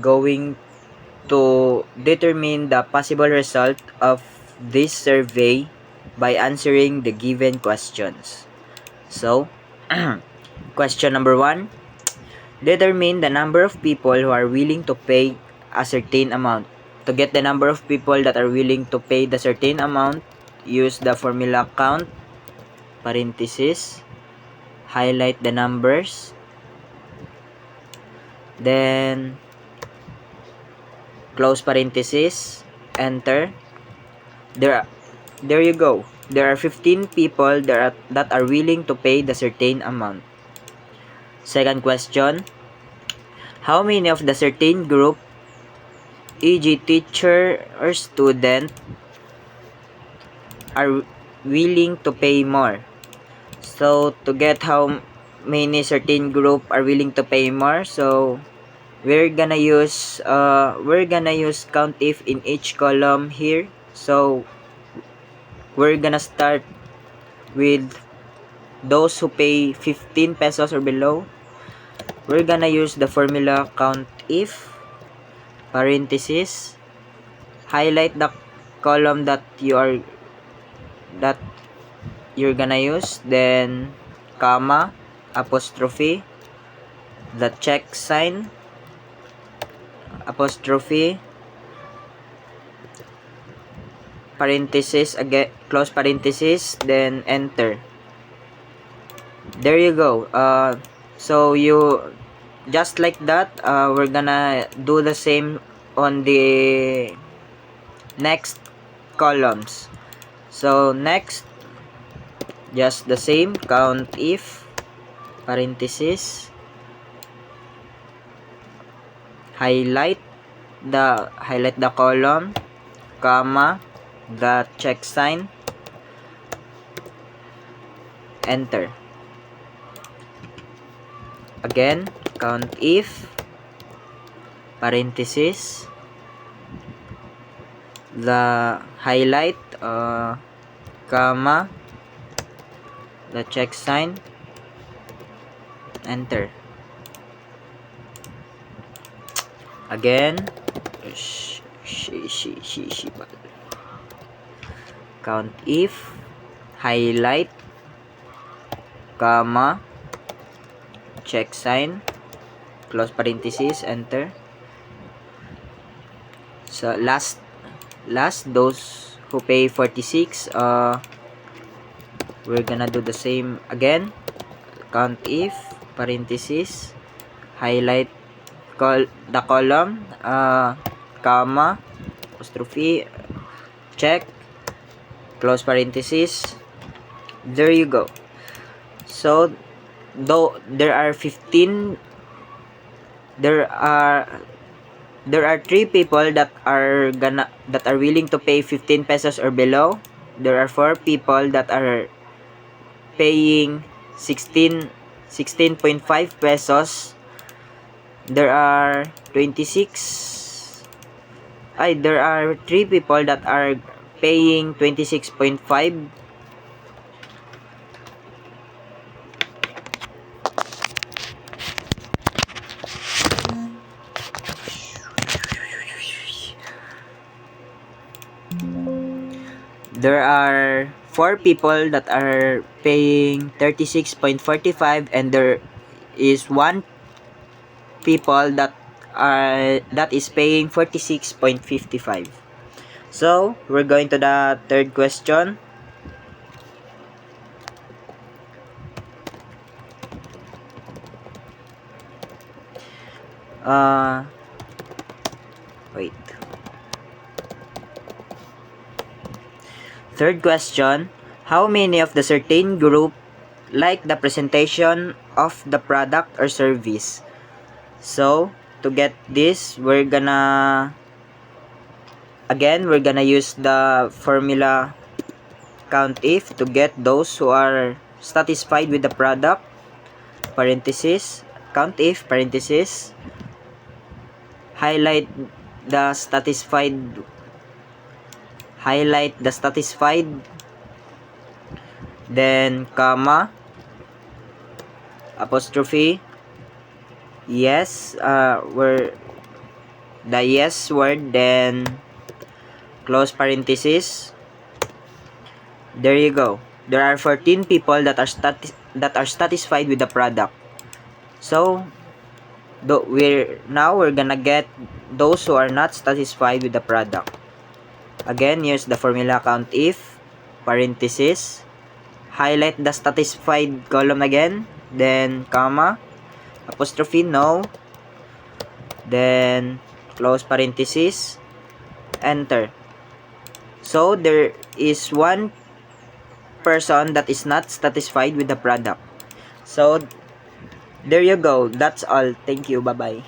going to determine the possible result of this survey by answering the given questions. So, question number 1. Determine the number of people who are willing to pay a certain amount. To get the number of people that are willing to pay the certain amount, use the formula count, parenthesis, highlight the numbers, then close parenthesis, enter. There you go. There are 15 people that are willing to pay the certain amount. Second question, how many of the certain group, e.g. teacher or student, are willing to pay more? So, to get how many certain group are willing to pay more, so we're gonna use count if in each column here. So, we're gonna start with those who pay 15 pesos or below. We're gonna use the formula count if, parenthesis, highlight the column that you're gonna use, then comma, apostrophe, the check sign, apostrophe, parenthesis again, close parenthesis, then enter. There you go. So you just like that, we're gonna do the same on the next columns. So next, just the same, count if, parenthesis, highlight the column, comma, the check sign, enter. Again, count if, parenthesis, the highlight, comma, the check sign, enter. Again, count if, highlight, comma, check sign, close parenthesis, enter. So last those who pay 46, we're gonna do the same again. Count if, parenthesis, highlight the column, comma, apostrophe, check, close parenthesis. There you go. So though there are 15, there are 3 people that are willing to pay 15 pesos or below. There are 4 people that are paying 16.5 pesos. There are 26. There are 3 people that are paying 26.5. There are 4 people that are paying 36.45, and there is 1 people that is paying 46.55. So, we're going to the third question. Wait. Third question, how many of the certain group like the presentation of the product or service? So, to get this, we're gonna use the formula count if to get those who are satisfied with the product, parenthesis, count if, parenthesis, highlight the satisfied, then comma, apostrophe, yes, the yes word, then close parenthesis. There you go. There are 14 people that are satisfied with the product. So we're gonna get those who are not satisfied with the product. Again, use the formula count if parenthesis, highlight the satisfied column again, then comma, apostrophe no, then close parenthesis, enter. So there is one person that is not satisfied with the product. So there you go. That's all. Thank you. Bye-bye.